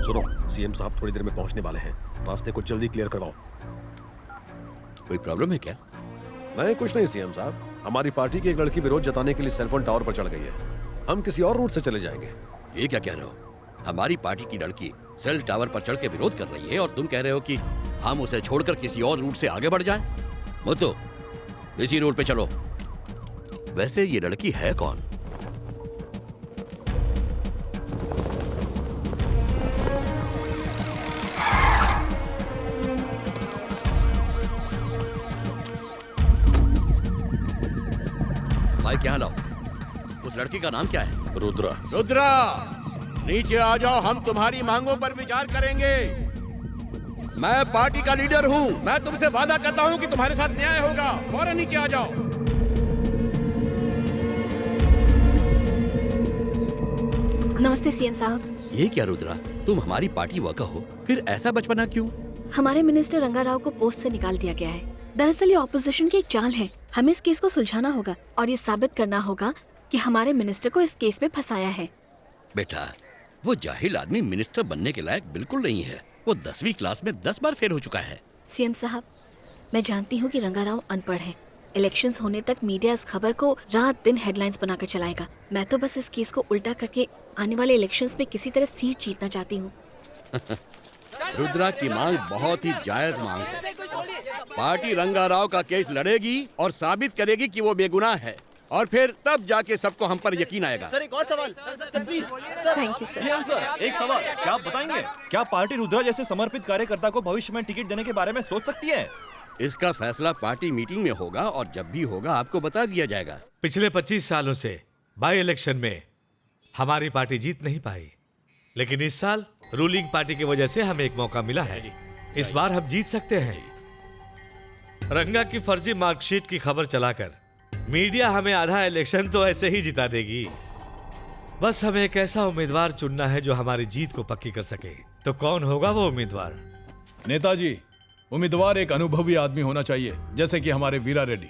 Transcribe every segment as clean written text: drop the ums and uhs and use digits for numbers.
सुनो, सीएम साहब थोड़ी देर में पहुंचने वाले हैं, रास्ते को जल्दी क्लियर करवाओ। कोई प्रॉब्लम है क्या? नहीं, कुछ नहीं सीएम साहब, हमारी पार्टी की एक लड़की विरोध जताने के लिए सेलफोन टावर पर चढ़ गई है। हम किसी और रूट से चले जाएंगे। ये क्या कह रहे हो? हमारी पार्टी की लड़की सेल टावर पर चढ़ के विरोध कर रही है और तुम कह रहे हो कि हम उसे छोड़कर किसी और रूट से आगे बढ़ जाएं? मुद्दो, इसी रूट पे चलो। वैसे ये लड़की है कौन? भाई क्या लाओ? उस लड़की का नाम क्या है? रुद्रा। रुद्रा, नीचे आ जाओ, हम तुम्हारी मांगों पर विचार करेंगे। मैं पार्टी का लीडर हूँ, मैं तुमसे वादा करता हूँ कि तुम्हारे साथ न्याय होगा। फौरन नीचे आ जाओ। नमस्ते सीएम साहब। ये क्या रुद्रा, तुम हमारी पार्टी वर्कर हो, फिर ऐसा बचपना क्यों? हमारे मिनिस्टर रंगाराव को पोस्ट से निकाल दिया गया है। दरअसल ये ऑपोजिशन की एक चाल है। हमें इस केस को सुलझाना होगा और ये साबित करना होगा कि हमारे मिनिस्टर को इस केस में फंसाया है। बेटा, वो जाहिल आदमी मिनिस्टर बनने के लायक बिल्कुल नहीं है। वो 10वीं क्लास में 10 बार फेल हो चुका है। सीएम साहब, मैं जानती हूँ कि रंगाराव अनपढ़ है। इलेक्शंस होने तक मीडिया इस खबर को रात दिन हेडलाइंस बनाकर चलाएगा। मैं तो बस इस केस को उल्टा करके आने वाले इलेक्शंस में किसी तरह सीट जीतना चाहती हूँ। रुद्रा की मांग बहुत ही जायज मांग है। पार्टी रंगाराव का केस लड़ेगी और साबित करेगी कि वो बेगुनाह है, और फिर तब जाके सबको हम पर यकीन आएगा। सर एक और सवाल। Sir please. Thank you sir. CM sir, एक सवाल, क्या आप बताएंगे, क्या पार्टी रुद्रा जैसे समर्पित कार्यकर्ता को भविष्य में टिकट देने के बारे में सोच सकती है? इसका फैसला पार्टी मीटिंग में होगा और जब भी होगा आपको बता दिया जाएगा। पिछले 25 सालों से बाई इलेक्शन में हमारी पार्टी जीत नहीं पाई, लेकिन इस साल रूलिंग पार्टी की वजह से हमें एक मौका मिला है। इस बार हम जीत सकते हैं। रंगा की फर्जी मार्कशीट की खबर चलाकर मीडिया हमें आधा इलेक्शन तो ऐसे ही जिता देगी। बस हमें एक ऐसा उम्मीदवार चुनना है जो हमारी जीत को पक्की कर सके। तो कौन होगा वो उम्मीदवार? नेताजी, उम्मीदवार एक अनुभवी आदमी होना चाहिए, जैसे कि हमारे वीरा रेड्डी।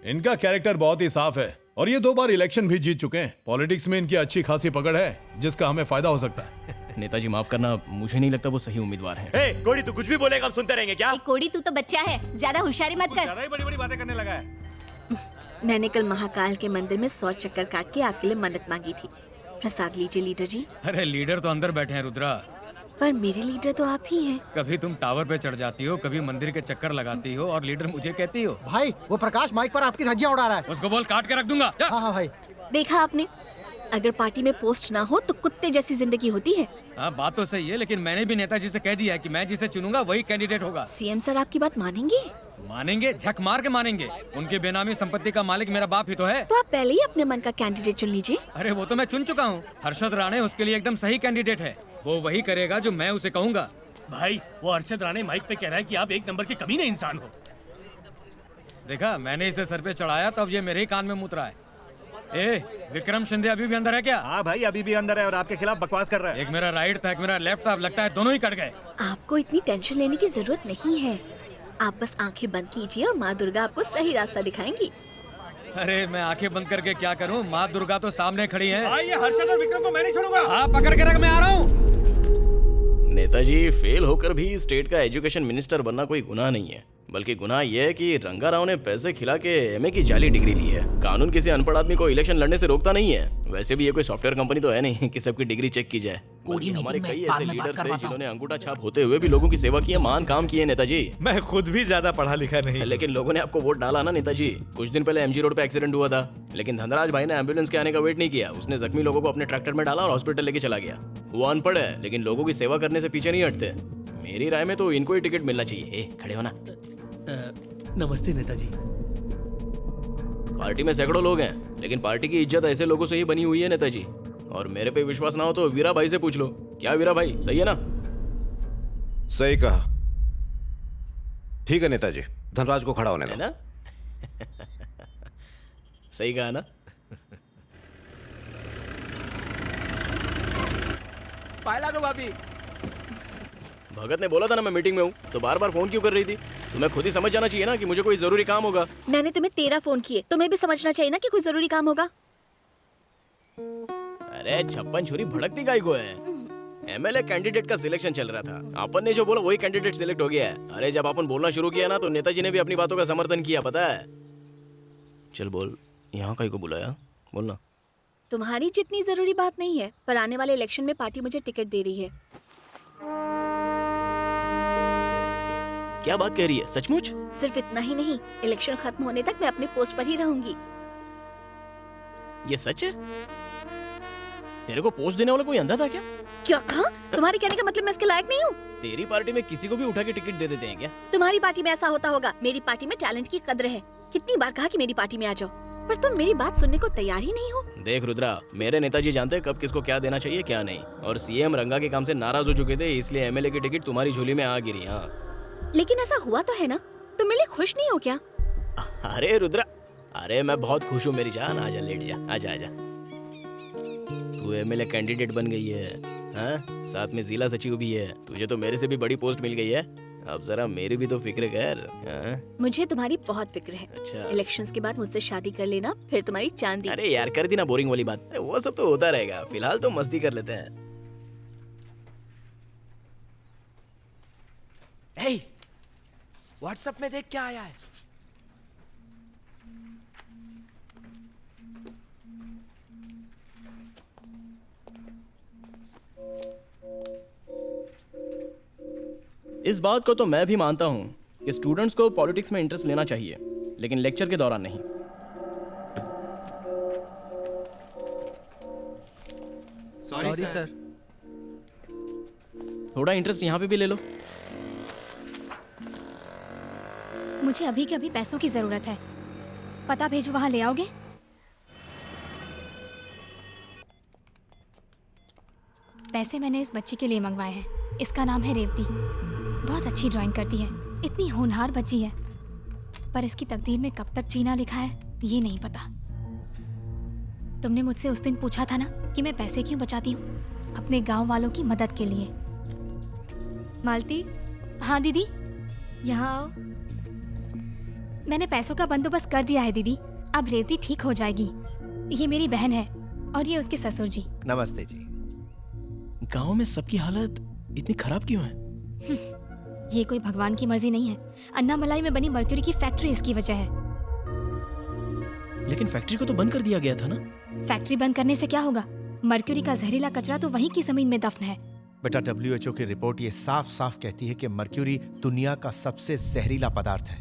इनका कैरेक्टर बहुत ही साफ है और ये 2 बार इलेक्शन भी जीत चुके हैं। पॉलिटिक्स में इनकी अच्छी खासी पकड़ है, जिसका हमें फायदा हो सकता है। नेताजी माफ करना, मुझे नहीं लगता वो सही उम्मीदवार है। हे कोड़ी, तू कुछ भी बोलेगा हम सुनते रहेंगे क्या? कोड़ी, तू तो बच्चा है, ज्यादा होशियारी मत कर। ज्यादा ही बड़ी-बड़ी बातें करने लगा है। मैंने कल महाकाल के मंदिर में 100 चक्कर काट के आपके लिए मन्नत मांगी थी। प्रसाद लीजिए लीडर जी। अरे लीडर तो अंदर बैठे हैं रुद्रा। पर मेरे लीडर तो आप ही हैं। कभी तुम टावर पे चढ़ जाती हो, कभी मंदिर के चक्कर लगाती हो और लीडर मुझे कहती हो। भाई वो प्रकाश माइक पर आपकी धज्जियां उड़ा रहा है। उसको बोल काट के रख दूंगा। हाँ भाई। देखा आपने, अगर पार्टी में पोस्ट ना हो तो कुत्ते जैसी जिंदगी होती है। हाँ बात तो सही है, लेकिन मैंने भी नेताजी से कह दिया है कि मैं जिसे चुनूंगा वही कैंडिडेट होगा। सीएम सर आपकी बात मानेंगे? मानेंगे, झक मार के मानेंगे। उनके बेनामी संपत्ति का मालिक मेरा बाप ही तो है। तो आप पहले ही अपने मन का कैंडिडेट चुन लीजिए। अरे वो तो मैं चुन चुका हूँ। हर्षद राणे उसके लिए एकदम सही कैंडिडेट है। वो वही करेगा जो मैं उसे कहूँगा। भाई वो हर्षद राणे माइक पे कह रहा है कि आप एक नंबर के कमीने इंसान हो। देखा, मैंने इसे सर पे चढ़ाया तब ये मेरे ही कान में मुत रहा है। ए, विक्रम शिंदे अभी भी अंदर है क्या? हाँ भाई अभी भी अंदर है और आपके खिलाफ बकवास कर रहा है। एक मेरा राइट था, एक मेरा लेफ्ट था, अब लगता है दोनों ही कट गए। आपको इतनी टेंशन लेने की जरूरत नहीं है। आप बस आंखें बंद कीजिए और माँ दुर्गा आपको सही रास्ता दिखाएंगी। अरे मैं आंखें बंद करके क्या करूं? माँ दुर्गा तो सामने खड़ी है। भाई ये हर्षद और विक्रम को मैं नहीं छोड़ूंगा। हाँ पकड़ के रख, मैं आ रहा हूँ। नेताजी, फेल होकर भी स्टेट का एजुकेशन मिनिस्टर बनना कोई गुनाह नहीं है, बल्कि गुनाह यह है कि रंगाराव ने पैसे खिला के एमए की जाली डिग्री ली है। कानून किसी अनपढ़ आदमी को इलेक्शन लड़ने से रोकता नहीं है। वैसे भी ये कोई सॉफ्टवेयर कंपनी तो है नहीं कि सबकी डिग्री चेक की जाए। हमारे कई ऐसे लीडर्स थे जिन्होंने अंगूठा छाप होते हुए भी लोगों की सेवा की है, महान काम किए नेताजी। मैं खुद भी ज्यादा पढ़ा लिखा नहीं, लेकिन लोगों ने आपको वोट डाला ना नेताजी। कुछ दिन पहले एमजी रोड पे एक्सीडेंट हुआ था, लेकिन धनराज भाई ने एम्बुलेंस के आने का वेट नहीं किया। उसने जख्मी लोगों को अपने ट्रैक्टर में डाला और हॉस्पिटल लेके चला गया। वो अनपढ़ है, लेकिन लोगों की सेवा करने से पीछे नहीं हटते। मेरी राय में तो इनको ही टिकट मिलना चाहिए। खड़े हो ना। नमस्ते नेताजी। पार्टी में सैकड़ों लोग हैं, लेकिन पार्टी की इज्जत ऐसे लोगों से ही बनी हुई है नेताजी। और मेरे पे विश्वास ना हो तो वीरा भाई से पूछ लो। क्या वीरा भाई, सही है ना? सही कहा। ठीक है नेताजी, धनराज को खड़ा होने दो। है ना? सही कहा ना? पायला दो भाभी। भगत ने बोला था ना मैं मीटिंग में हूँ, तो बार बार फोन क्यों कर रही थी? तुम्हें खुद ही समझ जाना चाहिए ना कि मुझे कोई जरूरी काम होगा। मैंने तुम्हें 13 फोन किए, तुम्हें भी समझना चाहिए ना कि कोई जरूरी काम होगा। अरे 56 छुरी भड़कती गाय को है। एमएलए कैंडिडेट का सिलेक्शन चल रहा था। अपन ने जो बोला वही कैंडिडेट सिलेक्ट हो गया है। अरे जब अपन बोलना शुरू किया ना तो नेताजी ने भी अपनी बातों का समर्थन किया, पता है। चल बोल, यहाँ कहीं को बुलाया, बोलना। तुम्हारी जितनी जरूरी बात नहीं है, पर आने वाले इलेक्शन में पार्टी मुझे टिकट दे रही है। क्या बात कह रही है, सचमुच? सिर्फ इतना ही नहीं, इलेक्शन खत्म होने तक मैं अपने पोस्ट पर ही रहूंगी। ये सच है? तेरे को पोस्ट देने वाला कोई अंधा था क्या? क्या कहा? तुम्हारे कहने का मतलब मैं इसके लायक नहीं हूँ? तेरी पार्टी में किसी को भी उठा के टिकट दे देते हैं क्या? तुम्हारी पार्टी में ऐसा होता होगा। मेरी पार्टी में टैलेंट की कद्र है। कितनी बार कहा कि मेरी पार्टी में आ जाओ, पर तुम मेरी बात सुनने को तैयार ही नहीं हो। देख रुद्रा, मेरे नेताजी जानते हैं कब किसको क्या देना चाहिए क्या नहीं, और सीएम रंगा के काम से नाराज हो चुके थे, इसलिए एमएलए की टिकट तुम्हारी झोली में आ गिरी। हाँ, लेकिन ऐसा हुआ तो है ना? तुम मेरे लिए खुश नहीं हो क्या? अरे रुद्रा, अरे मैं बहुत खुश हूँ मेरी जान। आजा, लेट जा, आजा आजा। तू एमएलए कैंडिडेट बन गई है, हाँ? साथ में जिला सचिव भी है। तुझे तो मेरे से भी बड़ी पोस्ट मिल गई है। अब जरा मेरी भी तो फिक्र कर। हाँ? मुझे तुम्हारी बहुत फिक्र है। अच्छा। इलेक्शंस के बाद मुझसे शादी कर लेना, फिर तुम्हारी चांदी। अरे यार कर दी ना बोरिंग वाली बात। अरे वो सब तो होता रहेगा, फिलहाल तो मस्ती कर लेते हैं। व्हाट्सएप में देख क्या आया है। इस बात को तो मैं भी मानता हूँ कि स्टूडेंट्स को पॉलिटिक्स में इंटरेस्ट लेना चाहिए, लेकिन लेक्चर के दौरान नहीं। Sorry sir. थोड़ा इंटरेस्ट यहाँ पे भी ले लो। मुझे अभी के अभी पैसों की जरूरत है। पता भेजो, वहां ले आओगे? पैसे मैंने इस बच्ची के लिए मंगवाए हैं। इसका नाम है रेवती। बहुत अच्छी ड्राइंग करती है, इतनी होनहार बच्ची है, पर इसकी तकदीर में कब तक जीना लिखा है ये नहीं पता। तुमने मुझसे उस दिन पूछा था ना कि मैं पैसे क्यों बचाती हूँ? अपने गांव वालों की मदद के लिए। मालती, हाँ दीदी, यहाँ आओ। मैंने पैसों का बंदोबस्त कर दिया है दीदी। अब रेवती ठीक हो जाएगी। ये मेरी बहन है और ये उसके ससुर जी। नमस्ते जी। गांव में सबकी हालत इतनी खराब क्यों है? ये कोई भगवान की मर्जी नहीं है। अन्नामलाई में बनी मर्क्यूरी की फैक्ट्री इसकी वजह है। लेकिन फैक्ट्री को तो बंद कर दिया गया था ना? फैक्ट्री बंद करने से क्या होगा? मर्क्यूरी का जहरीला कचरा तो वहीं की जमीन में दफन है। बेटा, WHO की रिपोर्ट ये साफ साफ कहती है कि मर्क्यूरी दुनिया का सबसे जहरीला पदार्थ है।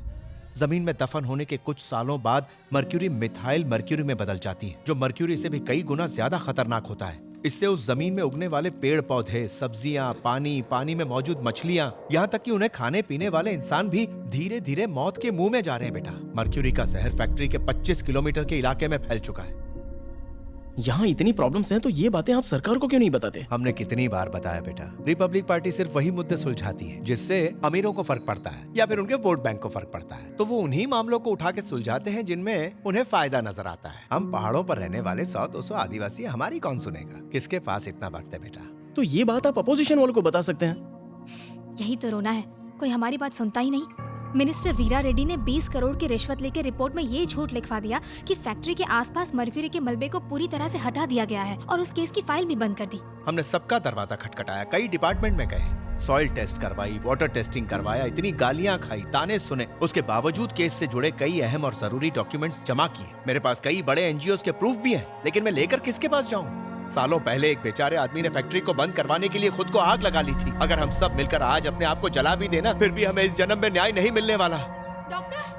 जमीन में दफन होने के कुछ सालों बाद मर्क्यूरी मिथाइल मर्क्यूरी में बदल जाती है, जो मर्क्यूरी से भी कई गुना ज्यादा खतरनाक होता है। इससे उस जमीन में उगने वाले पेड़ पौधे, सब्जियां, पानी में मौजूद मछलियां, यहाँ तक कि उन्हें खाने पीने वाले इंसान भी धीरे धीरे मौत के मुंह में जा रहे हैं। बेटा, मर्क्यूरी का जहर फैक्ट्री के 25 किलोमीटर के इलाके में फैल चुका है। यहाँ इतनी प्रॉब्लम्स हैं तो ये बातें आप सरकार को क्यों नहीं बताते? हमने कितनी बार बताया बेटा। रिपब्लिक पार्टी सिर्फ वही मुद्दे सुलझाती है जिससे अमीरों को फर्क पड़ता है या फिर उनके वोट बैंक को फर्क पड़ता है, तो वो उन्हीं मामलों को उठा के सुलझाते हैं जिनमें उन्हें फायदा नजर आता है। हम पहाड़ों पर रहने वाले 100-200 आदिवासी हमारी कौन सुनेगा? किसके पास इतना वक्त है बेटा? तो ये बात आप अपोजिशन वालों को बता सकते हैं। यही तो रोना है, कोई हमारी बात सुनता ही नहीं। मिनिस्टर वीरा रेड्डी ने 20 करोड़ की रिश्वत लेकर रिपोर्ट में ये झूठ लिखवा दिया कि फैक्ट्री के आसपास मर्क्यूरी के मलबे को पूरी तरह से हटा दिया गया है और उस केस की फाइल भी बंद कर दी। हमने सबका दरवाजा खटखटाया, कई डिपार्टमेंट में गए, सॉइल टेस्ट करवाई, वाटर टेस्टिंग करवाया, इतनी गालियां खाई, ताने सुने। उसके बावजूद केस से जुड़े कई अहम और जरूरी डॉक्यूमेंट्स जमा किए। मेरे पास कई बड़े एनजीओ के प्रूफ भी है, लेकिन मैं लेकर किसके पास जाऊँ? सालों पहले एक बेचारे आदमी ने फैक्ट्री को बंद करवाने के लिए खुद को आग लगा ली थी। अगर हम सब मिलकर आज अपने आप को जला भी देना, फिर भी हमें इस जन्म में न्याय नहीं मिलने वाला। डॉक्टर,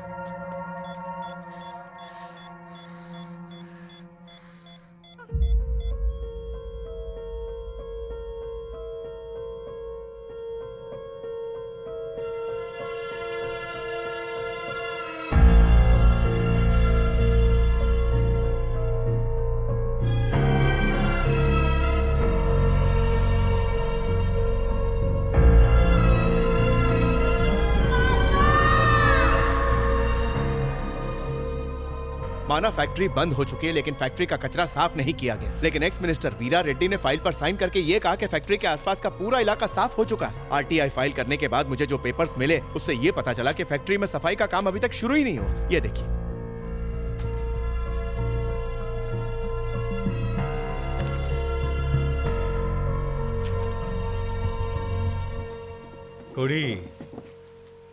माना फैक्ट्री बंद हो चुकी है, लेकिन फैक्ट्री का कचरा साफ नहीं किया गया। लेकिन एक्स मिनिस्टर वीरा रेड्डी ने फाइल पर साइन करके ये कहा कि फैक्ट्री के आसपास का पूरा इलाका साफ हो चुका है। आरटीआई फाइल करने के बाद मुझे जो पेपर्स मिले उससे ये पता चला कि फैक्ट्री में सफाई का काम अभी तक शुरू ही नहीं हुआ। ये देखिए। कोड़ी,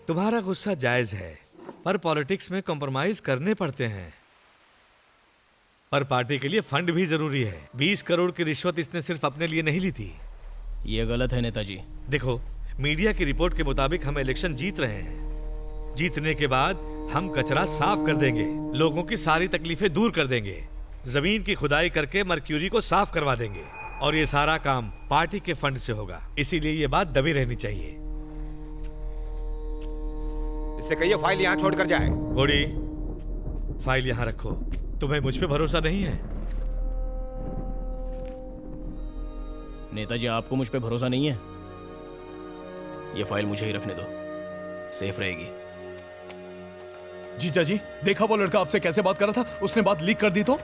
तुम्हारा गुस्सा जायज है, पर पॉलिटिक्स में कॉम्प्रोमाइज करने पड़ते हैं। पर पार्टी के लिए फंड भी जरूरी है। 20 करोड़ की रिश्वत इसने सिर्फ अपने लिए नहीं ली थी। ये गलत है नेताजी। देखो, मीडिया की रिपोर्ट के मुताबिक हम इलेक्शन जीत रहे हैं। जीतने के बाद हम कचरा साफ कर देंगे, लोगों की सारी तकलीफें दूर कर देंगे, जमीन की खुदाई करके मर्क्यूरी को साफ करवा देंगे, और ये सारा काम पार्टी के फंड से होगा। इसीलिए ये बात दबी रहनी चाहिए। इससे कहिए फाइल यहाँ छोड़कर जाए। कोड़ी, फाइल यहाँ रखो। तुम्हें मुझ पे भरोसा नहीं है? नेताजी, आपको मुझ पे भरोसा नहीं है? ये फाइल मुझे ही रखने दो, सेफ रहेगी। जीजा जी, देखा वो लड़का आपसे कैसे बात कर रहा था? उसने बात लीक कर दी तो?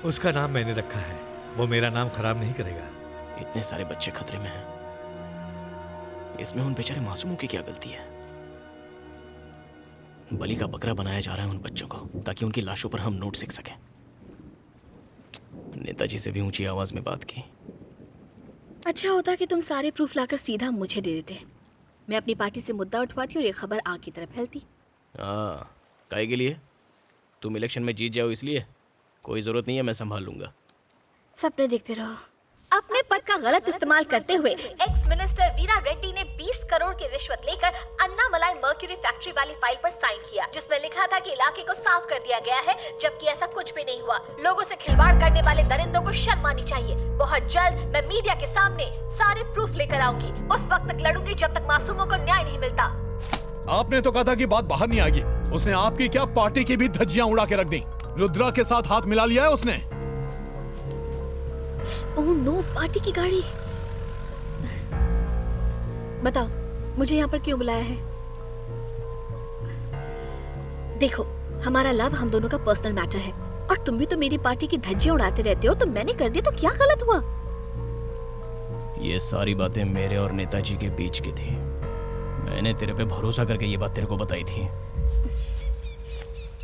उसका नाम मैंने रखा है, वो मेरा नाम खराब नहीं करेगा। इतने सारे बच्चे खतरे में हैं, इसमें उन बेचारे मासूमों की क्या गलती है? बलि का बकरा बनाया जा रहा है उन बच्चों को, ताकि उनकी लाशों पर हम नोट सीख सकें। नेताजी से भी ऊंची आवाज में बात की। अच्छा होता कि तुम सारे प्रूफ लाकर सीधा मुझे दे देते। मैं अपनी पार्टी से मुद्दा उठवाती और ये खबर आग की तरफ फैलती। काहे के लिए? तुम इलेक्शन में जीत जाओ इसलिए? कोई जरूरत नहीं है, मैं संभाल लूंगा। सपने देखते रहो। अपने पद का गलत इस्तेमाल करते हुए एक्स मिनिस्टर वीरा रेड्डी ने 20 करोड़ की रिश्वत लेकर अन्नामलाई मर्क्यूरी फैक्ट्री वाली फाइल पर साइन किया, जिसमें लिखा था कि इलाके को साफ कर दिया गया है, जबकि ऐसा कुछ भी नहीं हुआ। लोगों से खिलवाड़ करने वाले दरिंदों को शर्म आनी चाहिए। बहुत जल्द मैं मीडिया के सामने सारे प्रूफ लेकर आऊंगी। उस वक्त तक लड़ूंगी जब तक मासूमों को न्याय नहीं मिलता। आपने तो कहा था कि बात बाहर नहीं आएगी। उसने आपकी क्या, पार्टी की भी धज्जियां उड़ा के रख दी। रुद्रा के साथ हाथ मिला लिया है उसने। ओह नो, पार्टी की गाड़ी। बताओ, मुझे यहाँ पर क्यों बुलाया है? देखो, हमारा लव हम दोनों का पर्सनल मैटर है, और तुम भी तो मेरी पार्टी की धज्जियां उड़ाते रहते हो। तो मैंने कर दिया तो क्या गलत हुआ? ये सारी बातें मेरे और नेताजी के बीच की थी। मैंने तेरे पे भरोसा करके ये बात तेरे को बताई थी।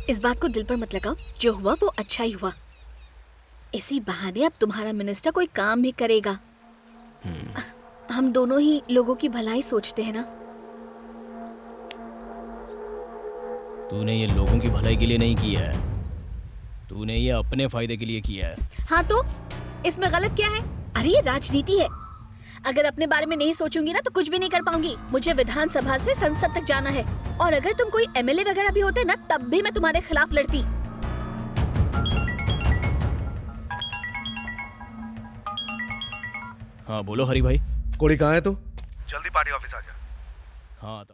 इस बात को दिल पर मत लगाओ। जो हुआ वो अच्छा ही हुआ। इसी बहाने अब तुम्हारा मिनिस्टर कोई काम भी करेगा। हम दोनों ही लोगों की भलाई सोचते हैं ना। तूने ये लोगों की भलाई के लिए नहीं किया है, तूने ये अपने फायदे के लिए किया है। हाँ तो इसमें गलत क्या है? अरे ये राजनीति है। अगर अपने बारे में नहीं सोचूंगी ना तो कुछ भी नहीं कर पाऊंगी। मुझे विधानसभा से संसद तक जाना है, और अगर तुम कोई एमएलए वगैरह भी होते ना तब भी मैं तुम्हारे खिलाफ लड़ती। हाँ बोलो हरी भाई। कोड़ी कहाँ है तू? जल्दी पार्टी ऑफिस आ जा। हाँ